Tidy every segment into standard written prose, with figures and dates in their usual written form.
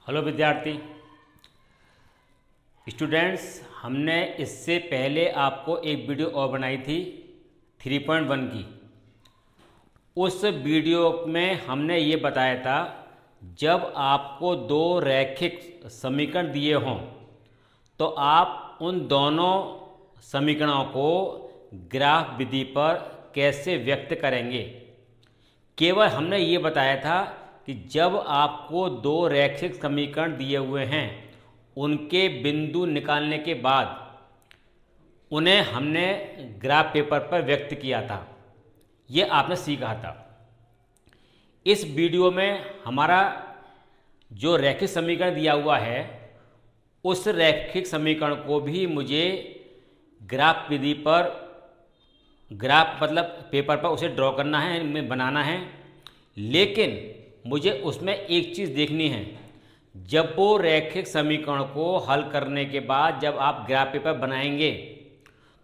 Hello विद्यार्थी students, हमने इससे पहले आपको एक वीडियो और बनाई थी 3.1 की। उस वीडियो में हमने ये बताया था जब आपको दो रैखिक समीकरण दिए हों तो आप उन दोनों समीकरणों को ग्राफ विधि पर कैसे व्यक्त करेंगे। केवल हमने ये बताया था कि जब आपको दो रैखिक समीकरण दिए हुए हैं उनके बिंदु निकालने के बाद उन्हें हमने ग्राफ पेपर पर व्यक्त किया था, ये आपने सीखा था। इस वीडियो में हमारा जो रैखिक समीकरण दिया हुआ है उस रैखिक समीकरण को भी मुझे ग्राफ विधि पर, ग्राफ मतलब पेपर पर उसे ड्रॉ करना है, में बनाना है। लेकिन मुझे उसमें एक चीज़ देखनी है, जब वो रैखिक समीकरण को हल करने के बाद जब आप ग्राफ पेपर बनाएंगे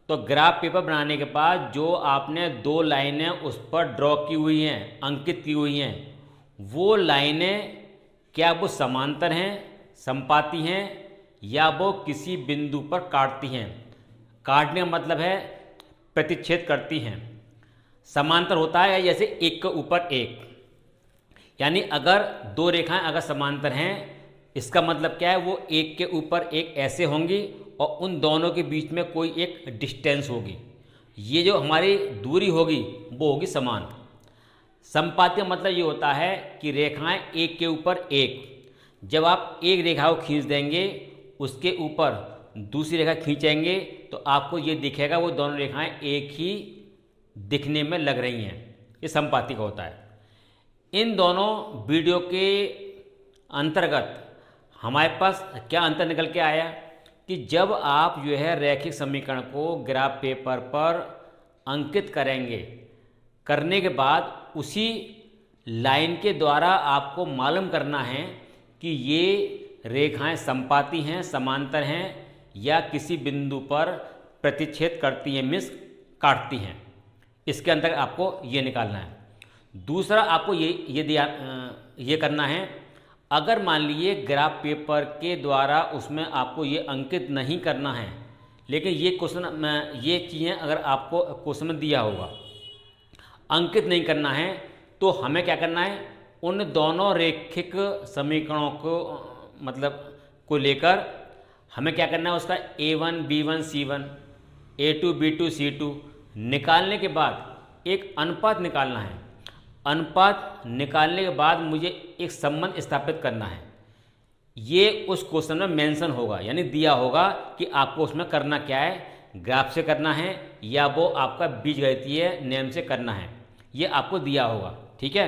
तो ग्राफ पेपर बनाने के बाद जो आपने दो लाइनें उस पर ड्रॉ की हुई हैं, अंकित की हुई हैं, वो लाइनें क्या वो समांतर हैं, समपाती हैं, या वो किसी बिंदु पर काटती हैं। काटने का मतलब है प्रतिच्छेद करती हैं। समांतर होता है जैसे एक के ऊपर एक, यानी अगर दो रेखाएं अगर समांतर हैं इसका मतलब क्या है, वो एक के ऊपर एक ऐसे होंगी और उन दोनों के बीच में कोई एक डिस्टेंस होगी। ये जो हमारी दूरी होगी वो होगी समान। समपाती मतलब ये होता है कि रेखाएं एक के ऊपर एक, जब आप एक रेखा को खींच देंगे उसके ऊपर दूसरी रेखा खींचेंगे तो आपको ये दिखेगा वो दोनों रेखाएं एक ही दिखने में लग रही हैं। ये समपाती का होता है। इन दोनों वीडियो के अंतर्गत हमारे पास क्या अंतर निकल के आया कि जब आप जो है रैखिक समीकरण को ग्राफ पेपर पर अंकित करेंगे, करने के बाद उसी लाइन के द्वारा आपको मालूम करना है कि ये रेखाएं समपाती हैं, समांतर हैं, या किसी बिंदु पर प्रतिच्छेद करती हैं, मीन्स काटती हैं। इसके अंतर्गत आपको ये निकालना है। दूसरा आपको ये करना है, अगर मान लीजिए ग्राफ पेपर के द्वारा उसमें आपको ये अंकित नहीं करना है, लेकिन ये क्वेश्चन, ये चीज़ें अगर आपको क्वेश्चन में दिया होगा, अंकित नहीं करना है, तो हमें क्या करना है, उन दोनों रैखिक समीकरणों को को लेकर हमें क्या करना है, उसका A1 B1 C1 A2 B2 C2 निकालने के बाद एक अनुपात निकालना है। अनुपात निकालने के बाद मुझे एक संबंध स्थापित करना है। ये उस क्वेश्चन में मेंशन होगा, यानी दिया होगा कि आपको उसमें करना क्या है, ग्राफ से करना है या वो आपका बीजगणितीय नियम से करना है, ये आपको दिया होगा। ठीक है।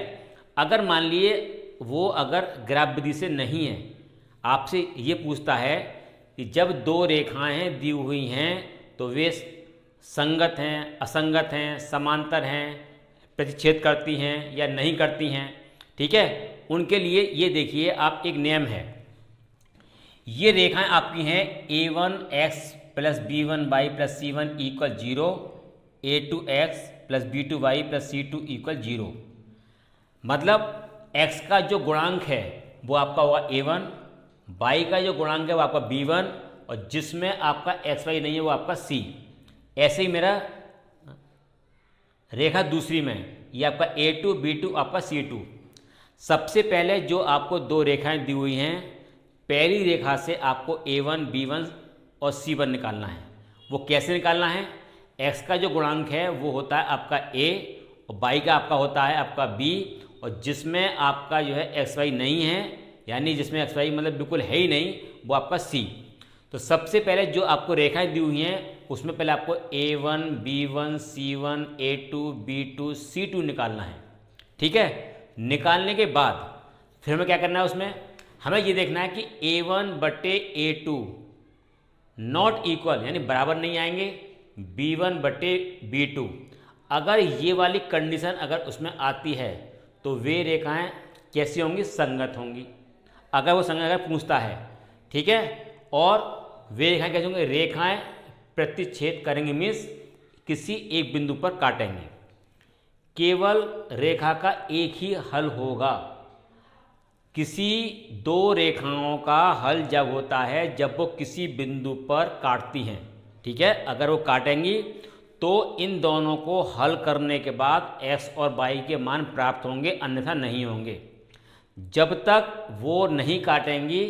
अगर मान लिए वो अगर ग्राफ विधि से नहीं है, आपसे ये पूछता है कि जब दो रेखाएं दी हुई हैं तो वे संगत हैं, असंगत हैं, समांतर हैं, प्रतिच्छेद करती हैं या नहीं करती हैं। ठीक है। उनके लिए ये देखिए, आप एक नियम है, ये रेखाएं आपकी हैं A1x plus B1y plus C1 equal 0, A2x plus B2y plus C2 equal 0। मतलब x का जो गुणांक है वो आपका होगा A1, y का जो गुणांक है वो आपका B1, और जिसमें आपका xy नहीं है वो आपका C। ऐसे ही मेरा रेखा दूसरी में ये आपका A2 B2 आपका C2। सबसे पहले जो आपको दो रेखाएं दी हुई हैं, पहली रेखा से आपको A1 B1 और C1 निकालना है। वो कैसे निकालना है, x का जो गुणांक है वो होता है आपका A और y का आपका होता है आपका B, और जिसमें आपका जो है xy नहीं है, यानी जिसमें xy मतलब बिल्कुल है ही नहीं, वो आपका C। तो सबसे पहले जो आपको रेखाएं दी हुई हैं उसमें पहले आपको A1 B1 C1 A2 B2 C2 निकालना है। ठीक है। निकालने के बाद फिर हमें क्या करना है, उसमें हमें ये देखना है कि A1 बटे A2 नॉट इक्वल, यानी बराबर नहीं आएंगे B1 बटे B2। अगर ये वाली कंडीशन अगर उसमें आती है तो वे रेखाएं कैसी होंगी, संगत होंगी। अगर वो संगत अगर पूछता है, ठीक है, और वे रेखाएं कैसे होंगी, रेखाएं प्रतिच्छेद करेंगे, मीन्स किसी एक बिंदु पर काटेंगे। केवल रेखा का एक ही हल होगा, किसी दो रेखाओं का हल जब होता है जब वो किसी बिंदु पर काटती हैं। ठीक है, अगर वो काटेंगी तो इन दोनों को हल करने के बाद x और y के मान प्राप्त होंगे, अन्यथा नहीं होंगे। जब तक वो नहीं काटेंगी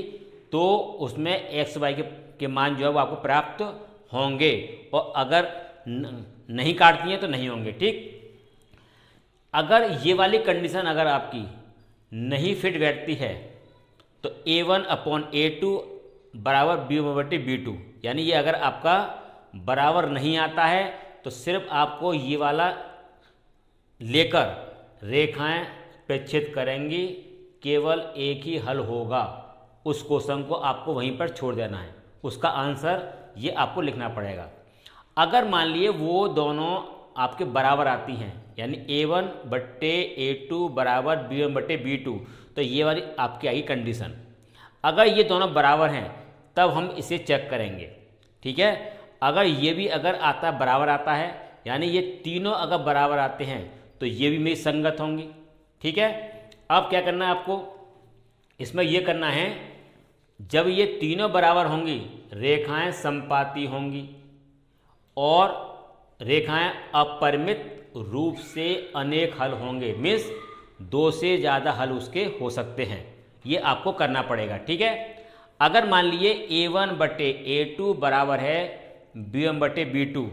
तो उसमें x y के मान जो है वो आपको प्राप्त होंगे, और अगर नहीं काटती हैं तो नहीं होंगे। ठीक, अगर ये वाली कंडीशन अगर आपकी नहीं फिट बैठती है तो a1/a2 बराबर b/b2, यानी ये अगर आपका बराबर नहीं आता है तो सिर्फ आपको ये वाला लेकर रेखाएं प्रक्षेप करेंगी, केवल एक ही हल होगा। उस क्वेश्चन को आपको वहीं पर छोड़ देना है, उसका आंसर ये आपको लिखना पड़ेगा। अगर मान लिए वो दोनों आपके बराबर आती हैं, यानी a1/a2 बराबर b1/b2, तो ये वाली आपकी आई कंडीशन। अगर ये दोनों बराबर हैं तब हम इसे चेक करेंगे। ठीक है, अगर ये भी अगर आता बराबर आता है, यानी ये तीनों अगर बराबर आते हैं तो ये भी मेरी संगत होंगी। ठीक है, अब क्या करना है आपको, इसमें ये करना है, जब ये तीनों बराबर होंगी रेखाएं समपाती होंगी और रेखाएं अपरिमित रूप से अनेक हल होंगे, मीन्स दो से ज़्यादा हल उसके हो सकते हैं। ये आपको करना पड़ेगा। ठीक है, अगर मान लिए a1/a2 बराबर है b1/b2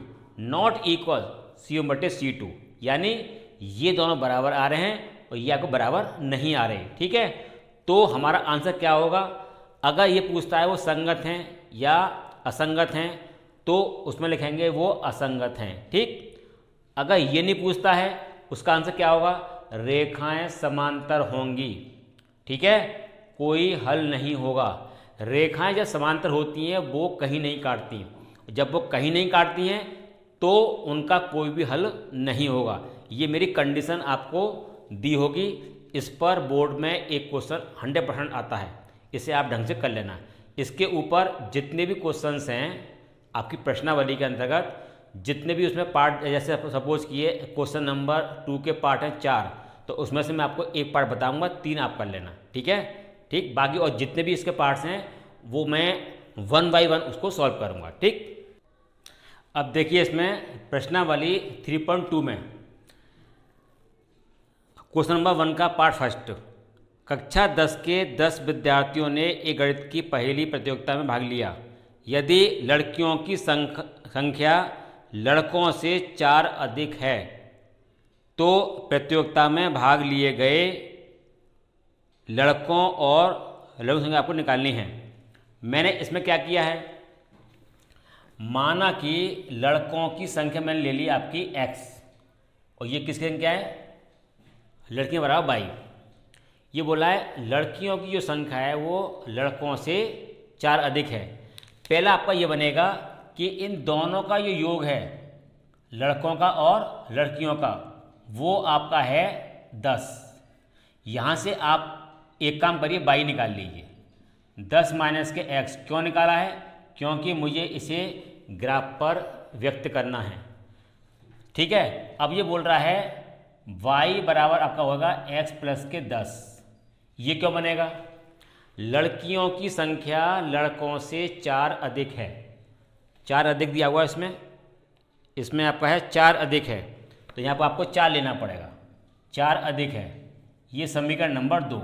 नॉट इक्वल c1/c2, यानी ये दोनों बराबर आ रहे हैं और ये आपको बराबर नहीं आ रहे। ठीक है, तो हमारा आंसर क्या होगा, अगर ये पूछता है वो संगत हैं या असंगत हैं तो उसमें लिखेंगे वो असंगत हैं। ठीक, अगर ये नहीं पूछता है उसका आंसर क्या होगा, रेखाएं समांतर होंगी। ठीक है, कोई हल नहीं होगा। रेखाएं जब समांतर होती हैं वो कहीं नहीं काटती, जब वो कहीं नहीं काटती हैं तो उनका कोई भी हल नहीं होगा। ये मेरी कंडीशन आपको दी होगी, इस पर बोर्ड में एक क्वेश्चन 100% आता है, इसे आप ढंग से कर लेना। इसके ऊपर जितने भी क्वेश्चंस हैं आपकी प्रश्नावली के अंतर्गत, जितने भी उसमें पार्ट, जैसे सपोज किए क्वेश्चन नंबर 2 के पार्ट हैं 4, तो उसमें से मैं आपको एक पार्ट बताऊंगा, 3 आप कर लेना। ठीक है, ठीक, बाकी और जितने भी इसके पार्ट्स हैं वो मैं 1 बाय 1 उसको सॉल्व करूंगा। ठीक, अब देखिए इसमें प्रश्नावली 3.2 में क्वेश्चन नंबर 1 का पार्ट फर्स्ट, कक्षा 10 के 10 विद्यार्थियों ने एक गणित की पहेली प्रतियोगिता में भाग लिया। यदि लड़कियों की संख्या लड़कों से 4 अधिक है तो प्रतियोगिता में भाग लिए गए लड़कों और लड़कों की संख्या आपको निकालनी है। मैंने इसमें क्या किया है, माना कि लड़कों की संख्या मैंने ले ली आपकी x, और ये किसकी संख्या है, लड़कियां बराबर बाई। ये बोला है लड़कियों की जो संख्या है वो लड़कों से 4 अधिक है। पहला आपका ये बनेगा कि इन दोनों का जो योग है, लड़कों का और लड़कियों का, वो आपका है 10। यहाँ से आप एक काम करिए, बाई निकाल लीजिए। 10 माइनस के x क्यों निकाला है, क्योंकि मुझे इसे ग्राफ पर व्यक्त करना है। ठीक है, अब ये बोल रहा है y बराबर आपका होगा x प्लस के 10। ये क्यों बनेगा, लड़कियों की संख्या लड़कों से 4 अधिक है। 4 अधिक दिया हुआ इसमें आपका है 4 अधिक है, तो यहाँ पर आपको 4 लेना पड़ेगा। 4 अधिक है, ये समीकरण नंबर 2।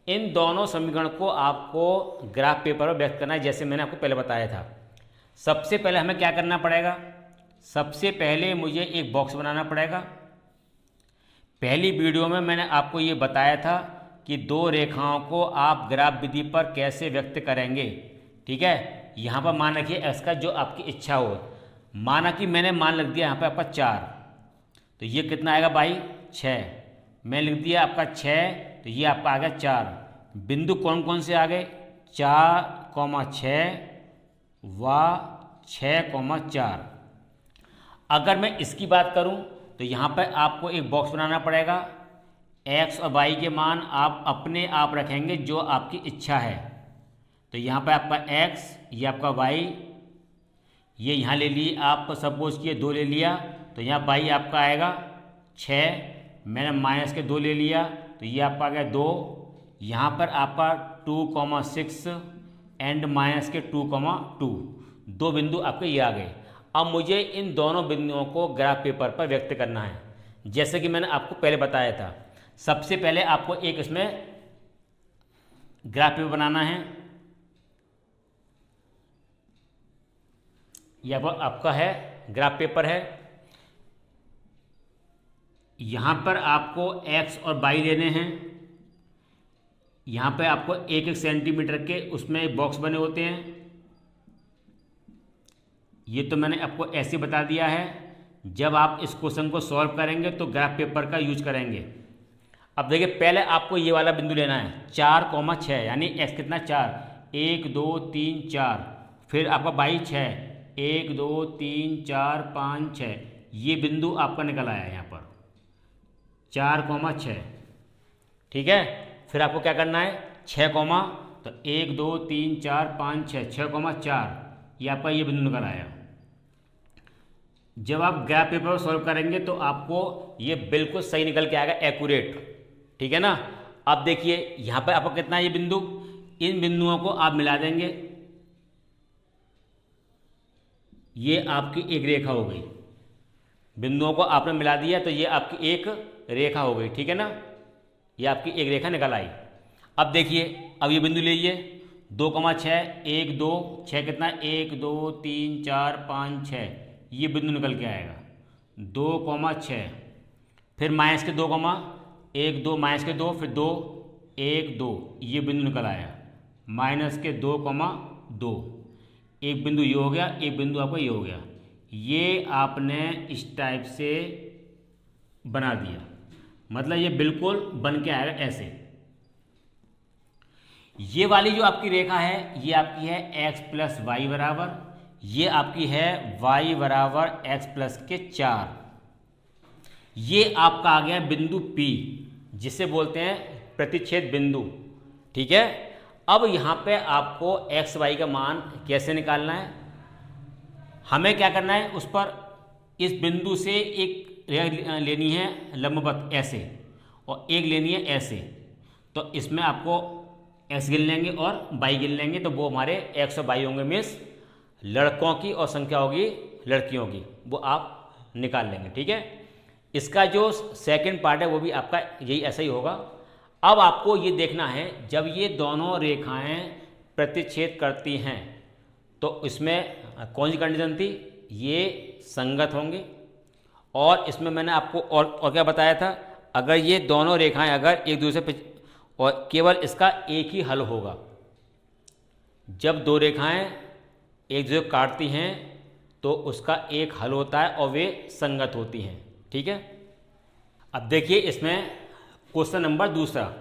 इन दोनों समीकरण को आपको ग्राफ पेपर पर व्यक्त करना है, जैसे मैंने आपको पहले बताया था। सबसे पहले हमें क्या करना पड़ेगा, सबसे पहले मुझे एक बॉक्स बनाना पड़ेगा। पहली वीडियो में मैंने आपको ये बताया था कि 2 रेखाओं को आप ग्राफ विधि पर कैसे व्यक्त करेंगे। ठीक है, यहाँ पर मान रखिए x का जो आपकी इच्छा हो। माना कि मैंने मान लिख दिया यहाँ पर आपका 4, तो ये कितना आएगा भाई 6। मैं लिख दिया आपका 6, तो ये आपका आ गया 4। बिंदु कौन कौन से आ गए, 4,6 व 6,4। अगर मैं इसकी बात करूं तो यहाँ पर आपको एक बॉक्स बनाना पड़ेगा। x और y के मान आप अपने आप रखेंगे जो आपकी इच्छा है। तो यहाँ पर आपका x, ये आपका y, ये यहाँ ले लिए आप, सपोज किए 2 ले लिया, तो यहाँ y आपका आएगा 6। मैंने माइनस के 2 ले लिया, तो ये आपका आ गया 2। यहाँ पर आपका 2,6 एंड माइनस के 2,2 दो बिंदु आपके ये आ गए। अब मुझे इन दोनों बिंदुओं को ग्राफ पेपर पर व्यक्त करना है। जैसे कि मैंने आपको पहले बताया था, सबसे पहले आपको एक इसमें ग्राफ पेपर बनाना है। यह आपका है ग्राफ पेपर है। यहाँ पर आपको x और y लेने हैं। यहाँ पे आपको 1-1 सेंटीमीटर के उसमें बॉक्स बने होते हैं। ये तो मैंने आपको ऐसे बता दिया है। जब आप इस क्वेश्चन को सॉल्व करेंगे तो ग्राफ पेपर का यूज करेंगे। अब देखिए, पहले आपको ये वाला बिंदु लेना है 4,6, यानी x कितना 4, 1 2 3 4, फिर आपका y 6, 1 2 3 4 5 6, ये बिंदु आपका निकल आया यहाँ पर 4,6। ठीक है, फिर आपको क्या करना है 6, तो 1 2 3 4 5 6, 6,4, ये आपका ये बिंदु निकल आया। जब आप ग्राफ पेपर पर सॉल्व करेंगे तो आपको ये बिल्कुल सही निकल के आएगा, एक्यूरेट। ठीक है ना। अब देखिए यहाँ पर आपको कितना है ये बिंदु, इन बिंदुओं को आप मिला देंगे, ये आपकी एक रेखा हो गई। बिंदुओं को आपने मिला दिया तो ये आपकी एक रेखा हो गई। ठीक है ना, ये आपकी एक रेखा निकल आई। अब देखिए, अब ये बिंदु लीजिए 2,6, 1 2 6 कितना 1 2 3 4 5 6, ये बिंदु निकल के आएगा 2,6। फिर माइनस के 2, 1 2 माइनस के 2, फिर 2 1 2, ये बिंदु निकल आया माइनस के 2,2। एक बिंदु ये हो गया, एक बिंदु आपका ये हो गया। ये आपने इस टाइप से बना दिया, मतलब ये बिल्कुल बन के आएगा ऐसे। ये वाली जो आपकी रेखा है ये आपकी है x प्लस वाई बराबर, ये आपकी है y बराबर x प्लस के 4। ये आपका आ गया बिंदु P, जिसे बोलते हैं प्रतिच्छेद बिंदु। ठीक है, अब यहाँ पे आपको x y का मान कैसे निकालना है, हमें क्या करना है, उस पर इस बिंदु से एक रेखा लेनी है लंबवत ऐसे, और एक लेनी है ऐसे। तो इसमें आपको x गिन लेंगे और y गिन लेंगे, तो वो हमारे x और y होंगे, मीन्स लड़कों की और संख्या होगी लड़कियों की, वो आप निकाल लेंगे। ठीक है, इसका जो सेकंड पार्ट है वो भी आपका यही ऐसा ही होगा। अब आपको ये देखना है, जब ये दोनों रेखाएं प्रतिच्छेद करती हैं तो इसमें कौन सी कंडीशन थी, ये संगत होंगे। और इसमें मैंने आपको और क्या बताया था, अगर ये दोनों रेखाएं अगर एक दूसरे पे, और केवल इसका एक ही हल होगा, जब दो रेखाएं एक दूसरे को काटती हैं तो उसका एक हल होता है और वे संगत होती हैं। ठीक है, अब देखिए इसमें क्वेश्चन नंबर दूसरा,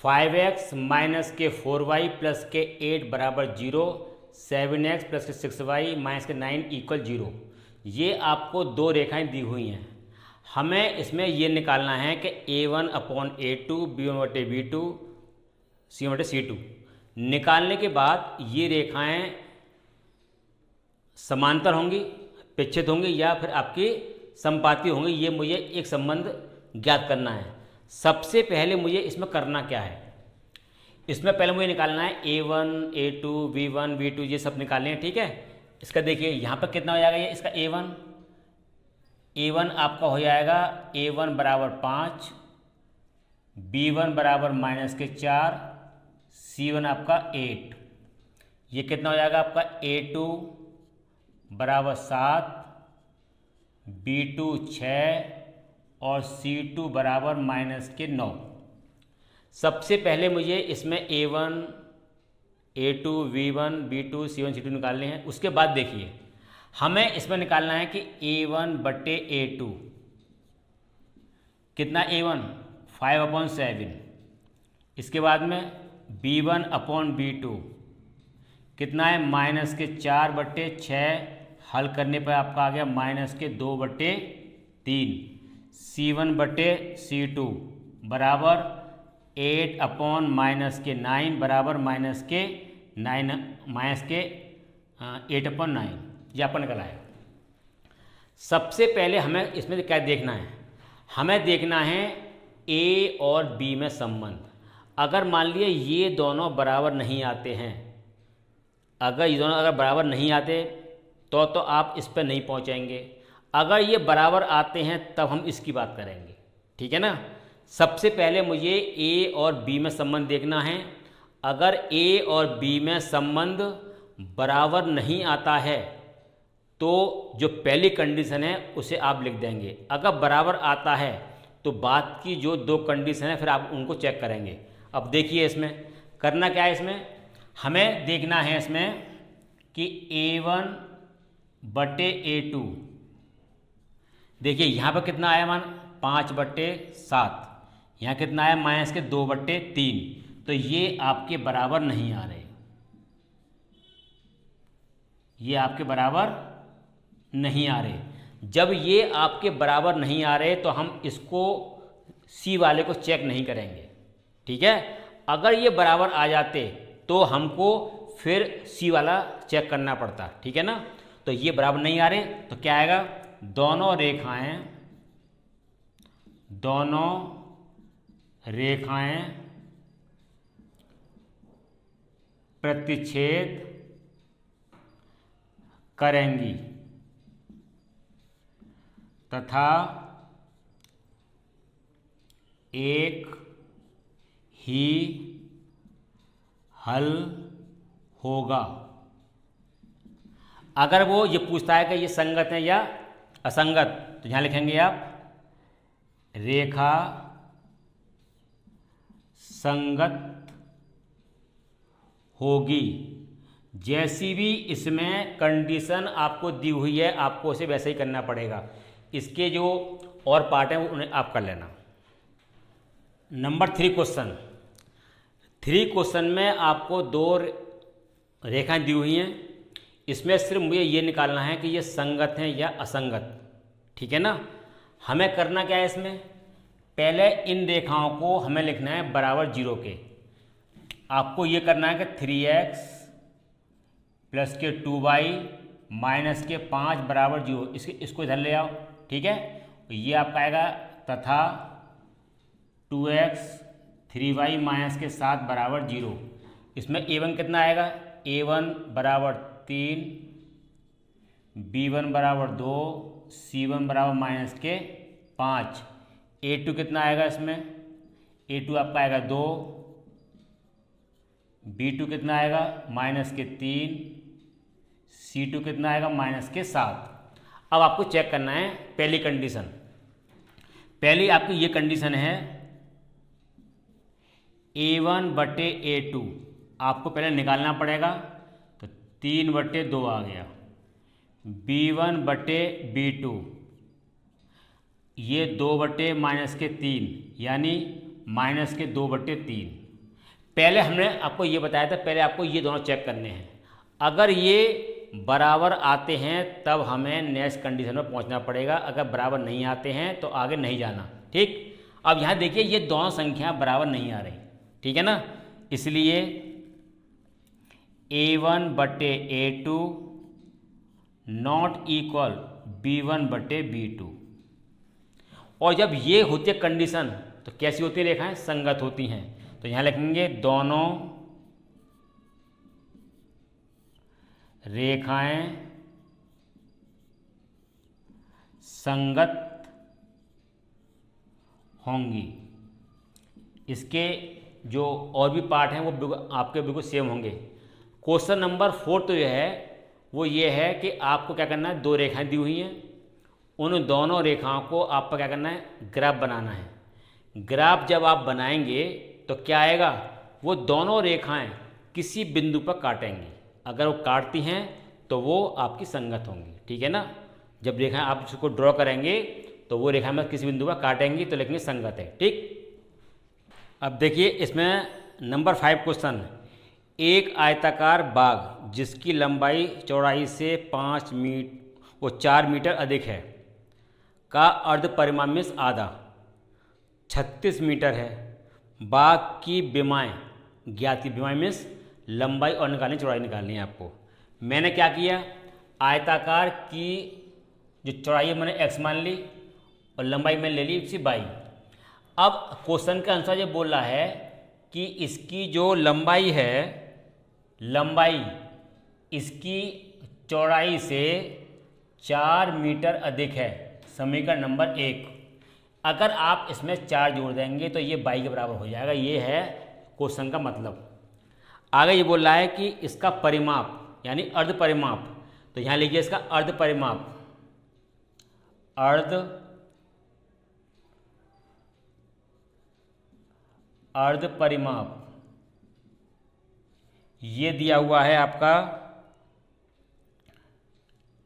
5x माइनस के 4y प्लस के 8 बराबर 0, 7x प्लस के 6y माइनस के 9 इक्वल 0। ये आपको दो रेखाएं दी हुई हैं। हमें इसमें ये निकालना है कि a1/a2, b1/b2, c1/c2। निकालने के बाद ये रेखाएं समांतर होंगी, पिच्छेद होंगी, या फिर आपकी संपाती होंगी। ये मुझे एक संबंध ज्ञात करना है। सबसे पहले मुझे इसमें करना क्या है, इसमें पहले मुझे निकालना है a1 a2 b1 b2, ये सब निकालने हैं। ठीक है, इसका देखिए यहाँ पर कितना हो जाएगा, ये इसका a1 आपका हो जाएगा a1 बराबर 5, b1 बराबर माइनस के 4, c1 आपका 8। ये कितना हो जाएगा आपका a2 बराबर 7, b2 6 और c2 बराबर माइनस के 9। सबसे पहले मुझे इसमें a1 a2 v1 b2 c1 c2 निकालने हैं। उसके बाद देखिए हमें इसमें निकालना है कि a1/a2 कितना, a1 5/7। इसके बाद में b1/b2 कितना है, माइनस के 4/6। हल करने पर आपका आ गया माइनस के 2/3। c1/c2 बराबर 8 माइनस के 9 बराबर माइनस के 8/9, ये आपको निकल आएगा। सबसे पहले हमें इसमें क्या देखना है, हमें देखना है a और b में संबंध। अगर मान लिए ये दोनों बराबर नहीं आते हैं, अगर ये दोनों अगर बराबर नहीं आते तो आप इस पर नहीं पहुंचेंगे। अगर ये बराबर आते हैं तब हम इसकी बात करेंगे, ठीक है ना। सबसे पहले मुझे ए और बी में संबंध देखना है। अगर ए और बी में संबंध बराबर नहीं आता है तो जो पहली कंडीशन है उसे आप लिख देंगे। अगर बराबर आता है तो बात की जो दो कंडीशन है फिर आप उनको चेक करेंगे। अब देखिए इसमें करना क्या है, इसमें हमें देखना है इसमें कि A1/A2, देखिए यहाँ पर कितना आया मान 5/7, यहाँ कितना आया -2/3, तो ये आपके बराबर नहीं आ रहे, ये आपके बराबर नहीं आ रहे। जब ये आपके बराबर नहीं आ रहे तो हम इसको सी वाले को चेक नहीं करेंगे, ठीक है। अगर ये बराबर आ जाते तो हमको फिर सी वाला चेक करना पड़ता, ठीक है ना। तो ये बराबर नहीं आ रहे तो क्या आएगा, दोनों रेखाएं प्रतिच्छेद करेंगी तथा एक ही हल होगा। अगर वो ये पूछता है कि ये संगत है या असंगत तो यहाँ लिखेंगे आप रेखा संगत होगी। जैसी भी इसमें कंडीशन आपको दी हुई है आपको उसे वैसे ही करना पड़ेगा। इसके जो और पार्ट हैं उन्हें आप कर लेना। नंबर 3 क्वेश्चन में आपको दो रेखाएं दी हुई हैं। इसमें सिर्फ मुझे ये निकालना है कि ये संगत हैं या असंगत, ठीक है ना। हमें करना क्या है, इसमें पहले इन रेखाओं को हमें लिखना है बराबर 0 के। आपको ये करना है कि 3x प्लस के 2y माइनस के 5 बराबर 0, इसको इधर ले आओ, ठीक है। ये आपका आएगा तथा 2x 3y माइनस के 7 बराबर 0। इसमें a1 कितना आएगा, a1 बराबर 3, b1 बराबर 2, c1 बराबर माइनस के 5, a2 कितना आएगा, इसमें a2 आपका आएगा 2, b2 कितना आएगा माइनस के 3, c2 कितना आएगा माइनस के 7। अब आपको चेक करना है पहली कंडीशन। पहली आपकी ये कंडीशन है A1/A2 आपको पहले निकालना पड़ेगा, तो 3/2 आ गया। B1/B2 ये 2/-3 यानी -2/3। पहले हमने आपको ये बताया था, पहले आपको ये दोनों चेक करने हैं। अगर ये बराबर आते हैं तब हमें नेक्स्ट कंडीशन में पहुंचना पड़ेगा, अगर बराबर नहीं आते हैं तो आगे नहीं जाना, ठीक। अब यहाँ देखिए ये दोनों संख्या बराबर नहीं आ रही, ठीक है ना। इसलिए A1/A2 नॉट इक्वल B1/B2। और जब ये होती है कंडीशन तो कैसी होती है रेखाएं, संगत होती हैं। तो यहाँ लिखेंगे दोनों रेखाएं संगत होंगी। इसके जो और भी पार्ट हैं वो आपके बिल्कुल सेम होंगे। क्वेश्चन नंबर 4 तो वो ये है कि आपको क्या करना है, दो रेखाएं दी हुई हैं, उन दोनों रेखाओं को आपको क्या करना है, ग्राफ बनाना है। ग्राफ जब आप बनाएंगे तो क्या आएगा, वो दोनों रेखाएं किसी बिंदु पर काटेंगी। अगर वो काटती हैं तो वो आपकी संगत होंगी, ठीक है ना। जब रेखाएं आप इसको ड्रॉ करेंगे तो वो रेखाएं में किसी बिंदु पर काटेंगी तो लिखेंगे संगत है, ठीक। अब देखिए इसमें नंबर 5 क्वेश्चन, एक आयताकार बाग जिसकी लंबाई चौड़ाई से 4 मीटर अधिक है का अर्ध परिमाण आधा 36 मीटर है। बाग की विमाएँ ज्ञात, विमाएँ मीन्स लंबाई और निकालनी, चौड़ाई निकालनी है आपको। मैंने क्या किया, आयताकार की जो चौड़ाई है मैंने x मान ली और लंबाई मैंने ले ली सी y। अब क्वेश्चन के अनुसार ये बोल रहा है कि इसकी जो लंबाई है, लंबाई इसकी चौड़ाई से 4 मीटर अधिक है। समीकरण नंबर 1। अगर आप इसमें 4 जोड़ देंगे तो ये 22 के बराबर हो जाएगा। ये है क्वेश्चन का मतलब। आगे ये बोल रहा है कि इसका परिमाप यानी अर्ध परिमाप, तो यहाँ लिखिए इसका अर्ध परिमाप। अर्ध परिमाप ये दिया हुआ है आपका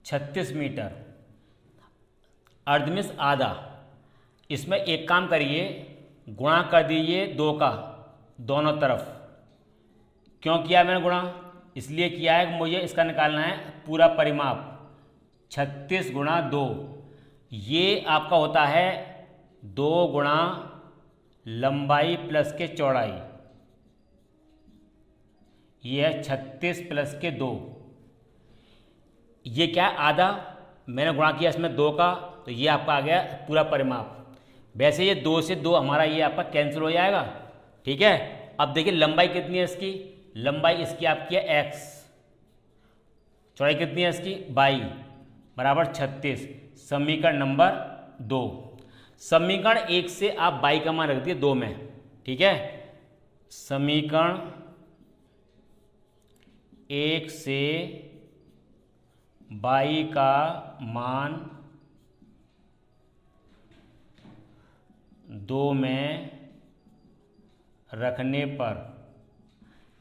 36 मीटर। अर्ध मीन्स आधा। इसमें एक काम करिए, गुणा कर दीजिए 2 का दोनों तरफ। क्यों किया मैंने गुणा? इसलिए किया है कि मुझे इसका निकालना है पूरा परिमाप। 36 गुणा 2 ये आपका होता है 2 गुणा लंबाई प्लस के चौड़ाई। ये है 36 प्लस के 2। ये क्या है? आधा। मैंने गुणा किया इसमें 2 का, तो ये आपका आ गया पूरा परिमाप। वैसे ये 2 से 2 हमारा ये आपका कैंसिल हो जाएगा। ठीक है। अब देखिए लंबाई कितनी है इसकी। लंबाई इसकी आपकी है x, चौड़ाई कितनी है इसकी 22 बराबर 36। समीकरण नंबर 2। समीकरण 1 से आप 22 का मान रख दिए 2 में। ठीक है। समीकरण 1 से 22 का मान 2 में रखने पर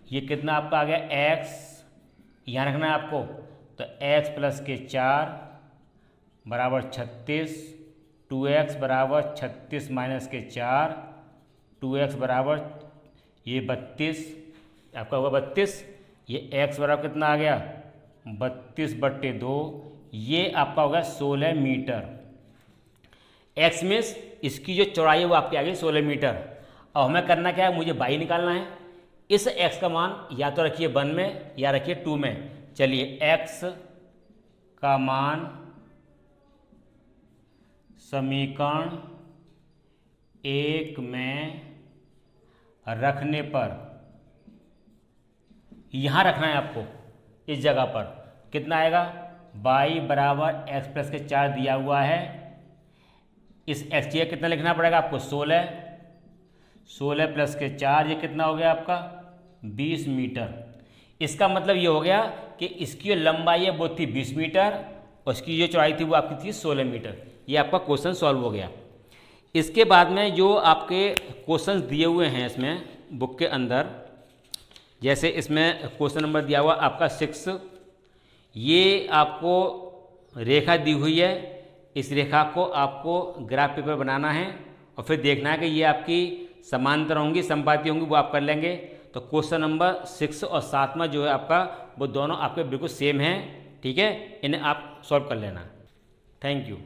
ये कितना आपका आ गया x, यहाँ रखना है आपको, तो x प्लस के 4 बराबर 36। 2x बराबर 36 माइनस के 4, 2x बराबर ये 32 आपका होगा 32। ये x बराबर कितना आ गया 32/2। ये आपका होगा 16 मीटर। x मीन्स इसकी जो चौड़ाई है वो आपकी आ गई 16 मीटर। अब हमें करना क्या है, मुझे 22 निकालना है। इस x का मान या तो रखिए 1 में या रखिए 2 में। चलिए x का मान समीकरण 1 में रखने पर, यहाँ रखना है आपको इस जगह पर, कितना आएगा 22 बराबर x प्लस के 4 दिया हुआ है। इस x की कितना लिखना पड़ेगा आपको 16 प्लस के 4 ये कितना हो गया आपका 20 मीटर। इसका मतलब ये हो गया कि इसकी जो लंबाई है वो थी 20 मीटर और इसकी जो चौड़ाई थी वो आपकी थी 16 मीटर। ये आपका क्वेश्चन सॉल्व हो गया। इसके बाद में जो आपके क्वेश्चंस दिए हुए हैं इसमें बुक के अंदर, जैसे इसमें क्वेश्चन नंबर दिया हुआ आपका 6, ये आपको रेखा दी हुई है। इस रेखा को आपको ग्राफ पेपर बनाना है और फिर देखना है कि ये आपकी समांतर होंगी समपाती होंगी, वो आप कर लेंगे। तो क्वेश्चन नंबर 6 और 7वां जो है आपका वो दोनों आपके बिल्कुल सेम हैं। ठीक है, इन्हें आप सॉल्व कर लेना। Thank you.